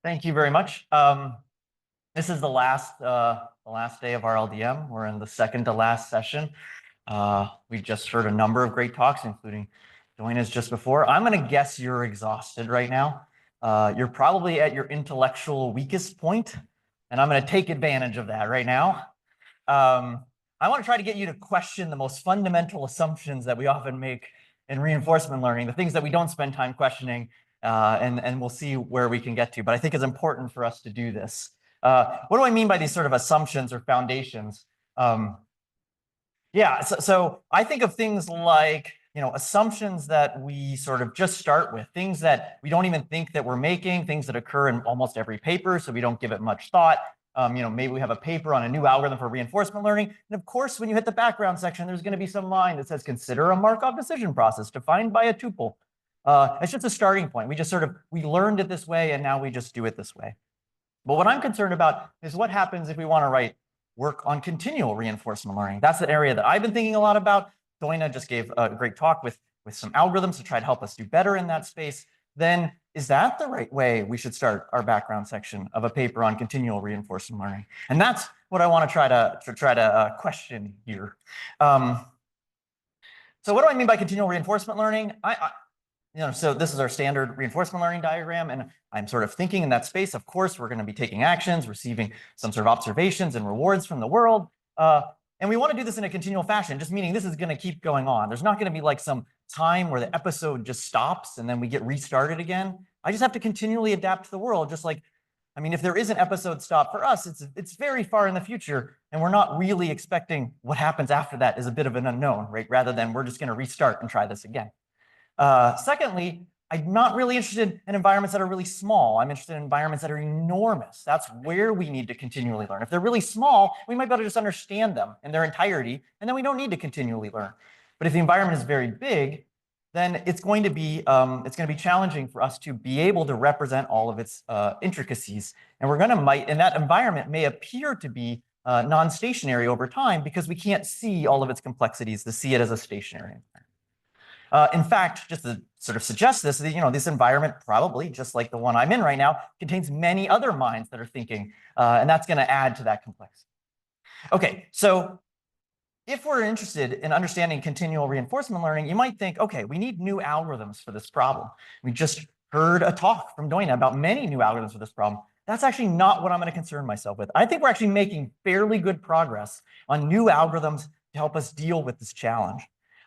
Thank you very much. This is the last day of our LDM. We're in the second to last session. We just heard a number of great talks, including Doina's just before. I'm going to guess you're exhausted right now. You're probably at your intellectual weakest point, and I'm going to take advantage of that right now. I want to try to get you to question the most fundamental assumptions that we often make in reinforcement learning, the things that we don't spend time questioning, and we'll see where we can get to. But I think it's important for us to do this. What do I mean by these sort of assumptions or foundations? So I think of things like, assumptions that we sort of just start with, things that we don't even think that we're making, things that occur in almost every paper, so we don't give it much thought. Maybe we have a paper on a new algorithm for reinforcement learning. And of course, when you hit the background section, there's going to be some line that says, consider a Markov decision process defined by a tuple. It's just a starting point. We learned it this way, and now we just do it this way. But what I'm concerned about is what happens if we want to work on continual reinforcement learning. That's the area that I've been thinking a lot about. Doina just gave a great talk with some algorithms to try to help us do better in that space. Then is that the right way we should start our background section of a paper on continual reinforcement learning? And that's what I want to try to question here. So what do I mean by continual reinforcement learning? So this is our standard reinforcement learning diagram, and I'm sort of thinking in that space. Of course, we're going to be taking actions, receiving some sort of observations and rewards from the world. And we want to do this in a continual fashion, just meaning this is going to keep going on. There's not going to be like some time where the episode just stops and then we get restarted again. I just have to continually adapt to the world, just like, if there is an episode stop for us, it's very far in the future, and we're not really expecting what happens after that is a bit of an unknown, right? Rather than we're just going to restart and try this again. Secondly, I'm not really interested in environments that are really small. I'm interested in environments that are enormous. That's where we need to continually learn. If they're really small, we might be able to just understand them in their entirety, and then we don't need to continually learn. But if the environment is very big, then it's going to be challenging for us to be able to represent all of its intricacies. And and that environment may appear to be non-stationary over time because we can't see all of its complexities to see it as a stationary environment. In fact, just to sort of suggest this, this environment probably, just like the one I'm in right now, contains many other minds that are thinking, and that's going to add to that complexity. Okay, so if we're interested in understanding continual reinforcement learning, you might think, okay, we need new algorithms for this problem. We just heard a talk from Doina about many new algorithms for this problem. That's actually not what I'm going to concern myself with. I think we're actually making fairly good progress on new algorithms to help us deal with this challenge.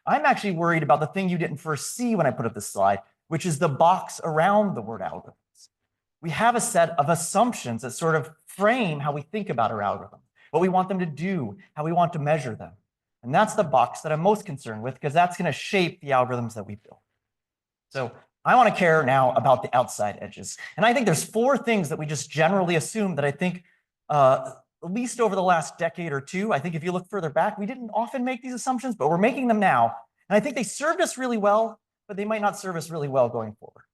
I'm actually worried about the thing you didn't first see when I put up this slide, which is the box around the word algorithms. We have a set of assumptions that sort of frame how we think about our algorithms, what we want them to do, how we want to measure them. And that's the box that I'm most concerned with, because that's going to shape the algorithms that we build. So I want to care now about the outside edges. And I think there's 4 things that we just generally assume that I think, at least over the last decade or two, I think if you look further back, we didn't often make these assumptions, but we're making them now. And I think they served us really well, but they might not serve us really well going forward.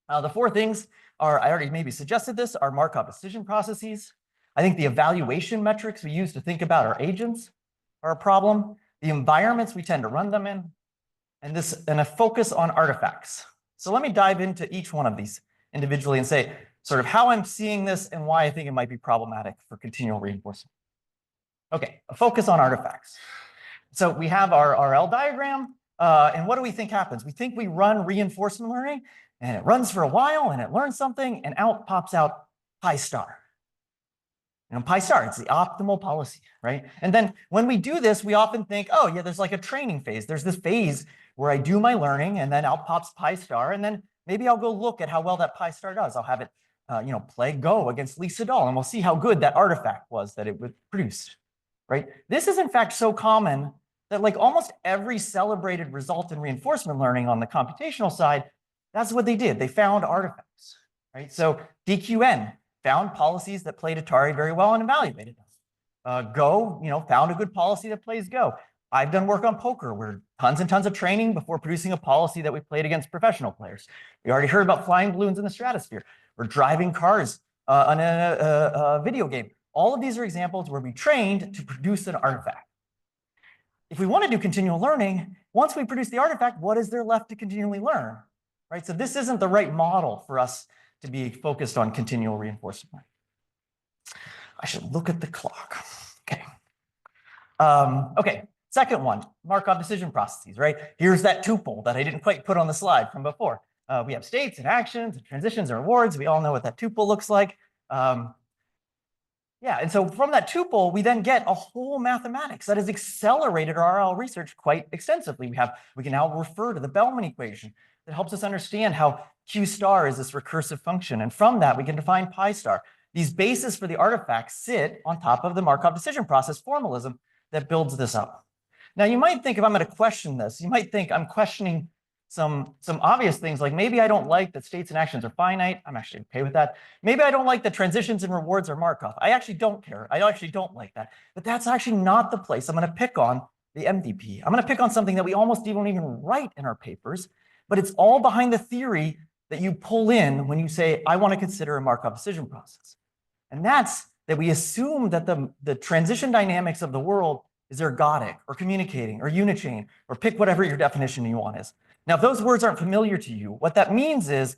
The 4 things are, I already maybe suggested this, are Markov decision processes. I think the evaluation metrics we use to think about our agents are a problem, the environments we tend to run them in, and a focus on artifacts. So let me dive into each one of these individually and say sort of how I'm seeing this and why I think it might be problematic for continual reinforcement. Okay, a focus on artifacts. So we have our RL diagram, and what do we think happens? We think we run reinforcement learning, and it runs for a while, and it learns something, and out pops out pi star. Pi star, it's the optimal policy, right? And then when we do this, we often think, oh, yeah, there's like a training phase. There's this phase where I do my learning, and then out pops pi star, and then maybe I'll go look at how well that pi star does. I'll have it, play Go against Lee Sedol, and we'll see how good that artifact was that it produced, right? This is, in fact, so common that like almost every celebrated result in reinforcement learning on the computational side, that's what they did. They found artifacts, right? So DQN found policies that played Atari very well and evaluated them. Go, found a good policy that plays Go. I've done work on poker where tons and tons of training before producing a policy that we played against professional players. We already heard about flying balloons in the stratosphere. We're driving cars on a video game. All of these are examples where we trained to produce an artifact. If we want to do continual learning, once we produce the artifact, what is there left to continually learn, right? So this isn't the right model for us to be focused on continual reinforcement learning. I should look at the clock. Okay. Okay, second one, Markov decision processes, right? Here's that tuple that I didn't quite put on the slide from before. We have states and actions, and transitions and rewards. We all know what that tuple looks like. Yeah, and so from that tuple, we then get a whole mathematics that has accelerated our RL research quite extensively. We can now refer to the Bellman equation that helps us understand how Q star is this recursive function. And from that, we can define pi star. These bases for the artifacts sit on top of the Markov decision process formalism that builds this up. Now, you might think if I'm going to question this, you might think I'm questioning some obvious things like maybe I don't like that states and actions are finite. I'm actually okay with that. Maybe I don't like that transitions and rewards are Markov. I actually don't care. I actually don't like that. But that's actually not the place I'm going to pick on the MDP. I'm going to pick on something that we almost don't even write in our papers, but it's all behind the theory that you pull in when you say, I want to consider a Markov decision process. And that's that we assume that the transition dynamics of the world is ergodic or communicating or unichain, or pick whatever your definition you want is. Now, if those words aren't familiar to you, what that means is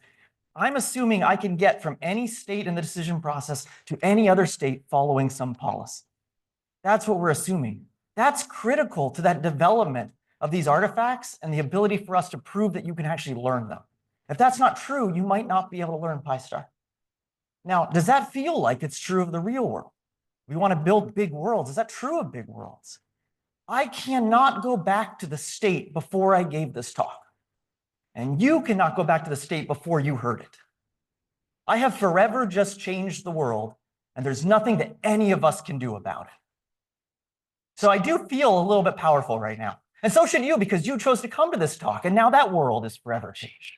I'm assuming I can get from any state in the decision process to any other state following some policy. That's what we're assuming. That's critical to that development of these artifacts and the ability for us to prove that you can actually learn them. If that's not true, you might not be able to learn pi star. Now, does that feel like it's true of the real world? We want to build big worlds. Is that true of big worlds? I cannot go back to the state before I gave this talk. And you cannot go back to the state before you heard it. I have forever just changed the world, and there's nothing that any of us can do about it. So I do feel a little bit powerful right now. And so should you, because you chose to come to this talk, and now that world is forever changed.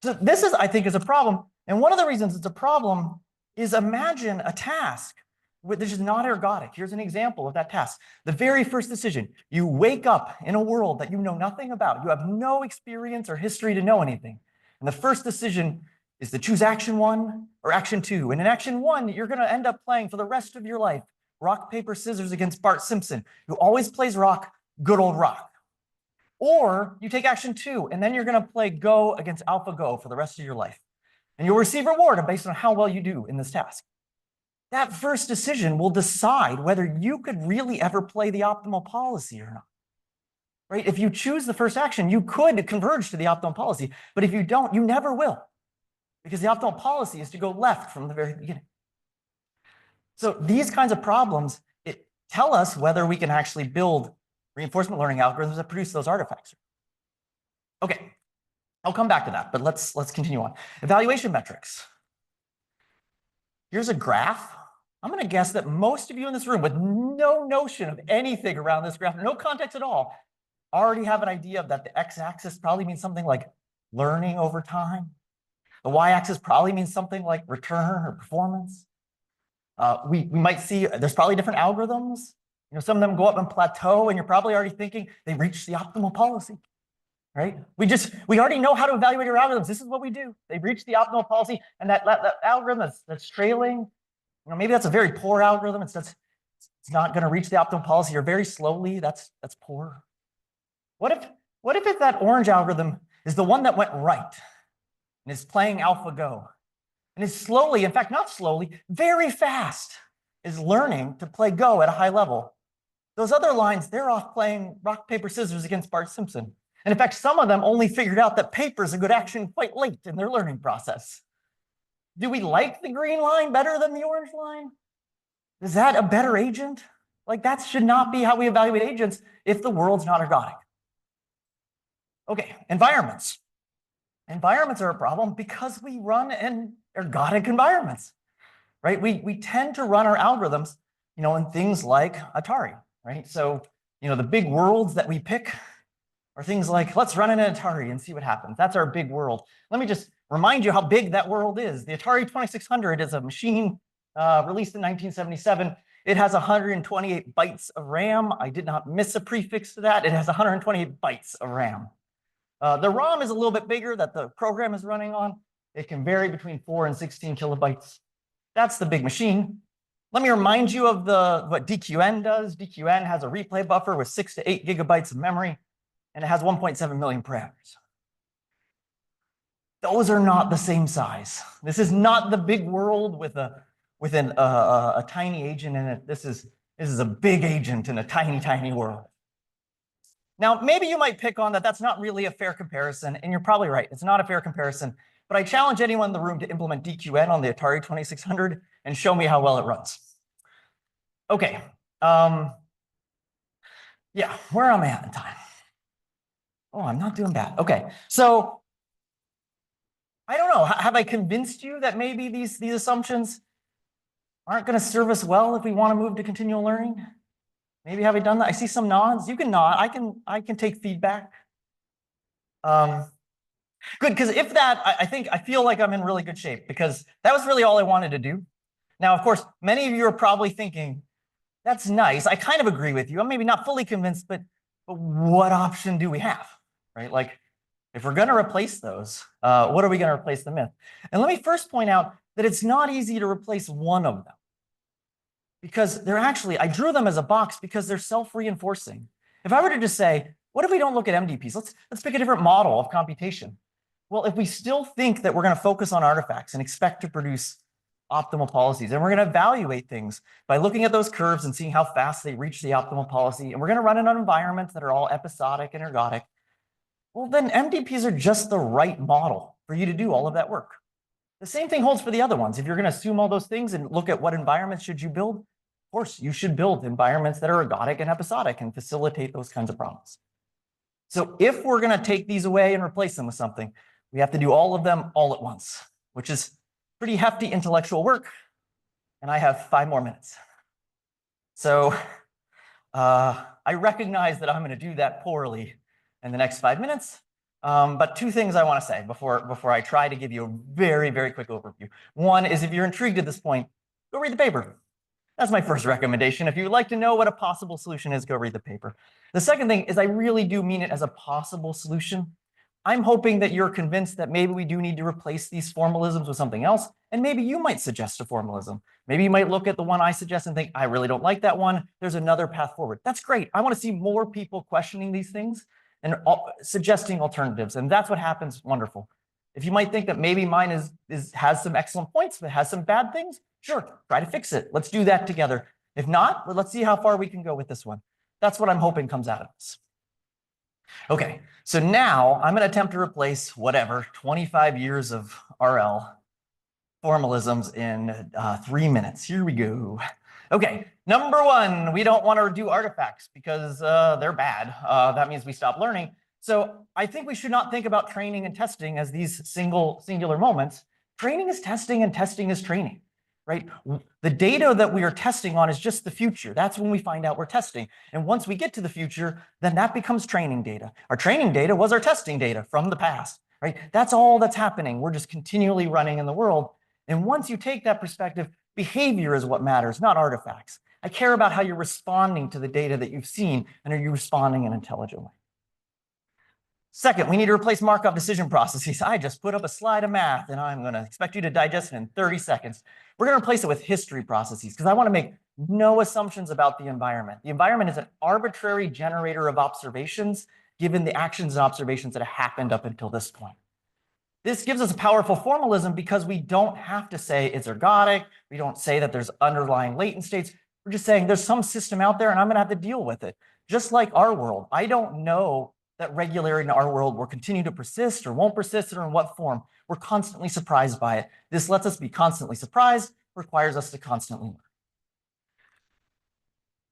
So this is, I think, is a problem. And one of the reasons it's a problem is imagine a task which is not ergodic. Here's an example of that task. The very first decision, you wake up in a world that you know nothing about. You have no experience or history to know anything. And the first decision is to choose action 1 or action 2. And in action 1, you're going to end up playing for the rest of your life rock, paper, scissors against Bart Simpson, who always plays rock, good old rock. Or you take action 2, and then you're going to play Go against AlphaGo for the rest of your life. And you'll receive reward based on how well you do in this task. That first decision will decide whether you could really ever play the optimal policy or not. Right? If you choose the first action, you could converge to the optimal policy. But if you don't, you never will. Because the optimal policy is to go left from the very beginning. So these kinds of problems tell us whether we can actually build reinforcement learning algorithms that produce those artifacts. Okay, I'll come back to that, but let's continue on. Evaluation metrics. Here's a graph. I'm going to guess that most of you in this room with no notion of anything around this graph, no context at all, already have an idea that the x-axis probably means something like learning over time. The y-axis probably means something like return or performance. We might see there's probably different algorithms. You know, some of them go up and plateau, and you're probably already thinking they reached the optimal policy, right? We already know how to evaluate our algorithms. This is what we do. They reach the optimal policy, and that algorithm that's trailing, you know, maybe that's a very poor algorithm. It's not going to reach the optimal policy or very slowly. That's poor. What if that orange algorithm is the one that went right and is playing AlphaGo and is slowly, in fact, not slowly, very fast, is learning to play Go at a high level? Those other lines, they're off playing rock, paper, scissors against Bart Simpson. And in fact, some of them only figured out that paper is a good action quite late in their learning process. Do we like the green line better than the orange line? Is that a better agent? Like, that should not be how we evaluate agents if the world's not ergodic. Okay, environments. Environments are a problem because we run in ergodic environments, right? We tend to run our algorithms, you know, in things like Atari, right? So, you know, the big worlds that we pick are things like, let's run in an Atari and see what happens. That's our big world. Let me just remind you how big that world is. The Atari 2600 is a machine released in 1977. It has 128 bytes of RAM. I did not miss a prefix to that. It has 128 bytes of RAM. The ROM is a little bit bigger that the program is running on. It can vary between 4 and 16 kilobytes. That's the big machine. Let me remind you of what DQN does. DQN has a replay buffer with 6 to 8 gigabytes of memory, and it has 1.7 million parameters. Those are not the same size. This is not the big world with a tiny agent in it. This is a big agent in a tiny, tiny world. Now, maybe you might pick on that that's not really a fair comparison, and you're probably right. It's not a fair comparison, but I challenge anyone in the room to implement DQN on the Atari 2600 and show me how well it runs. Okay. Yeah, where am I at in time? Oh, I'm not doing bad. Okay, so I don't know. Have I convinced you that maybe these assumptions aren't going to serve us well if we want to move to continual learning? Maybe have I done that? I see some nods. You can nod. I can take feedback. Good, because if that, I feel like I'm in really good shape because that was really all I wanted to do. Now, of course, many of you are probably thinking, that's nice. I kind of agree with you. I'm maybe not fully convinced, but what option do we have, right? Like, if we're going to replace those, what are we going to replace them with? And let me first point out that it's not easy to replace one of them because they're actually, I drew them as a box because they're self-reinforcing. If I were to just say, what if we don't look at MDPs? Let's pick a different model of computation. Well, if we still think that we're going to focus on artifacts and expect to produce optimal policies, and we're going to evaluate things by looking at those curves and seeing how fast they reach the optimal policy, and we're going to run it on environments that are all episodic and ergodic, well, then MDPs are just the right model for you to do all of that work. The same thing holds for the other ones. If you're going to assume all those things and look at what environments should you build, of course, you should build environments that are ergodic and episodic and facilitate those kinds of problems. So if we're going to take these away and replace them with something, we have to do all of them all at once, which is pretty hefty intellectual work. And I have 5 more minutes. So I recognize that I'm going to do that poorly in the next 5 minutes. But 2 things I want to say before I try to give you a very, very quick overview. One is if you're intrigued at this point, go read the paper. That's my first recommendation. If you'd like to know what a possible solution is, go read the paper. The second thing is I really do mean it as a possible solution. I'm hoping that you're convinced that maybe we do need to replace these formalisms with something else, and maybe you might suggest a formalism. Maybe you might look at the one I suggest and think, I really don't like that one. There's another path forward. That's great. I want to see more people questioning these things and suggesting alternatives, and that's what happens. Wonderful. If you might think that maybe mine has some excellent points, but has some bad things, sure, try to fix it. Let's do that together. If not, let's see how far we can go with this one. That's what I'm hoping comes out of this. Okay, so now I'm going to attempt to replace whatever 25 years of RL formalisms in 3 minutes. Here we go. Okay, number 1, we don't want to do artifacts because they're bad. That means we stop learning. So I think we should not think about training and testing as these singular moments. Training is testing and testing is training, right? The data that we are testing on is just the future. That's when we find out we're testing. And once we get to the future, then that becomes training data. Our training data was our testing data from the past, right? That's all that's happening. We're just continually running in the world. And once you take that perspective, behavior is what matters, not artifacts. I care about how you're responding to the data that you've seen, and are you responding in an intelligent way? Second, we need to replace Markov decision processes. I just put up a slide of math, and I'm going to expect you to digest it in 30 seconds. We're going to replace it with history processes because I want to make no assumptions about the environment. The environment is an arbitrary generator of observations given the actions and observations that have happened up until this point. This gives us a powerful formalism because we don't have to say it's ergodic. We don't say that there's underlying latent states. We're just saying there's some system out there and I'm going to have to deal with it. Just like our world. I don't know that regularity in our world will continue to persist or won't persist or in what form. We're constantly surprised by it. This lets us be constantly surprised, requires us to constantly learn.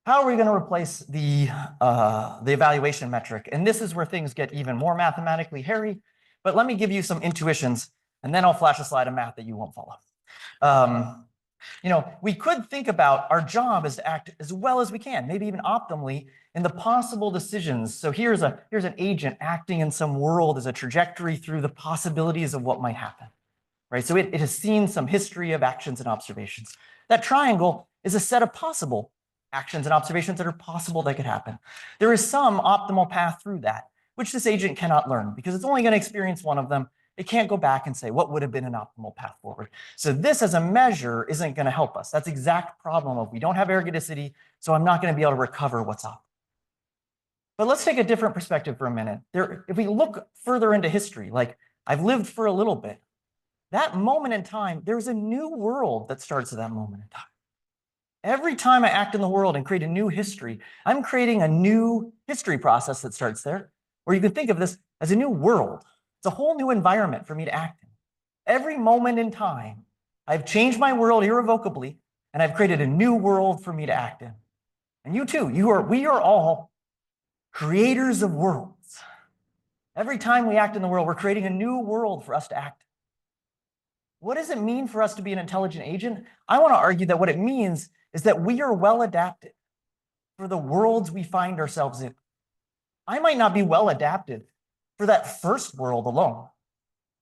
How are we going to replace the evaluation metric? And this is where things get even more mathematically hairy. But let me give you some intuitions, and then I'll flash a slide of math that you won't follow. We could think about our job is to act as well as we can, maybe even optimally, in the possible decisions. So here's an agent acting in some world as a trajectory through the possibilities of what might happen, right? So it has seen some history of actions and observations. That triangle is a set of possible actions and observations that are possible that could happen. There is some optimal path through that, which this agent cannot learn because it's only going to experience one of them. It can't go back and say what would have been an optimal path forward. So this as a measure isn't going to help us. That's the exact problem of we don't have ergodicity, so I'm not going to be able to recover what's up. But let's take a different perspective for a minute. If we look further into history, like I've lived for a little bit. That moment in time, there's a new world that starts at that moment in time. Every time I act in the world and create a new history, I'm creating a new history process that starts there. Or you can think of this as a new world. It's a whole new environment for me to act in. Every moment in time, I've changed my world irrevocably, and I've created a new world for me to act in. And you too, we are all creators of worlds. Every time we act in the world, we're creating a new world for us to act in. What does it mean for us to be an intelligent agent? I want to argue that what it means is that we are well adapted for the worlds we find ourselves in. I might not be well adapted for that first world alone,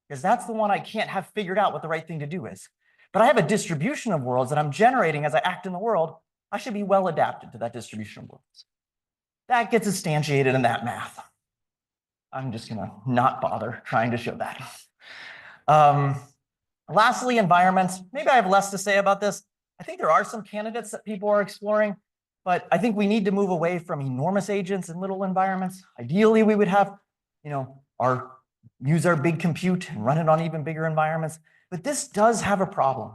because that's the one I can't have figured out what the right thing to do is. But I have a distribution of worlds that I'm generating as I act in the world. I should be well adapted to that distribution of worlds. That gets instantiated in that math. I'm just going to not bother trying to show that. Lastly, environments. Maybe I have less to say about this. I think there are some candidates that people are exploring, but I think we need to move away from enormous agents in little environments. Ideally, we would have, use our big compute and run it on even bigger environments. But this does have a problem.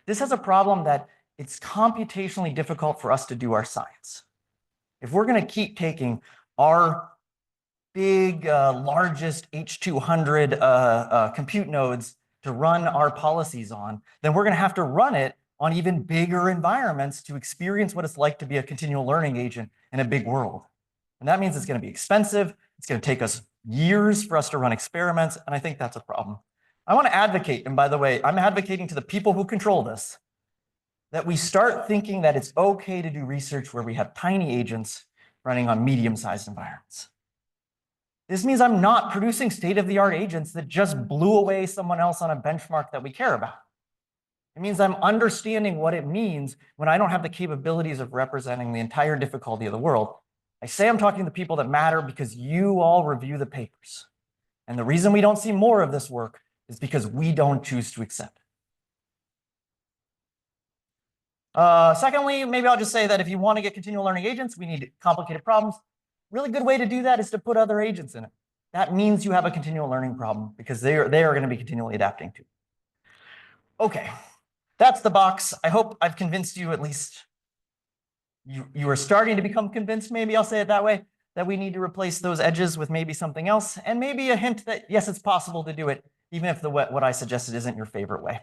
This has a problem that it's computationally difficult for us to do our science. If we're going to keep taking our big, largest H200 compute nodes to run our policies on, then we're going to have to run it on even bigger environments to experience what it's like to be a continual learning agent in a big world. And that means it's going to be expensive. It's going to take us years for us to run experiments. And I think that's a problem. I want to advocate, and by the way, I'm advocating to the people who control this, that we start thinking that it's okay to do research where we have tiny agents running on medium-sized environments. This means I'm not producing state-of-the-art agents that just blew away someone else on a benchmark that we care about. It means I'm understanding what it means when I don't have the capabilities of representing the entire difficulty of the world. I say I'm talking to the people that matter because you all review the papers. And the reason we don't see more of this work is because we don't choose to accept it. Secondly, maybe I'll just say that if you want to get continual learning agents, we need complicated problems. Really good way to do that is to put other agents in it. That means you have a continual learning problem because they are going to be continually adapting to. Okay, that's the box. I hope I've convinced you, at least you are starting to become convinced, maybe I'll say it that way, that we need to replace those edges with maybe something else, and maybe a hint that yes, it's possible to do it, even if what I suggested isn't your favorite way.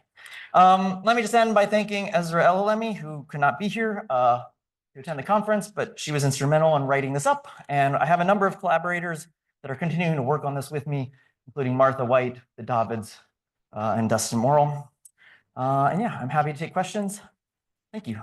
Let me just end by thanking Esraa Elelimy, who could not be here to attend the conference, but she was instrumental in writing this up. And I have a number of collaborators that are continuing to work on this with me, including Martha White, the Davids, and Dustin Morrill. And yeah, I'm happy to take questions. Thank you.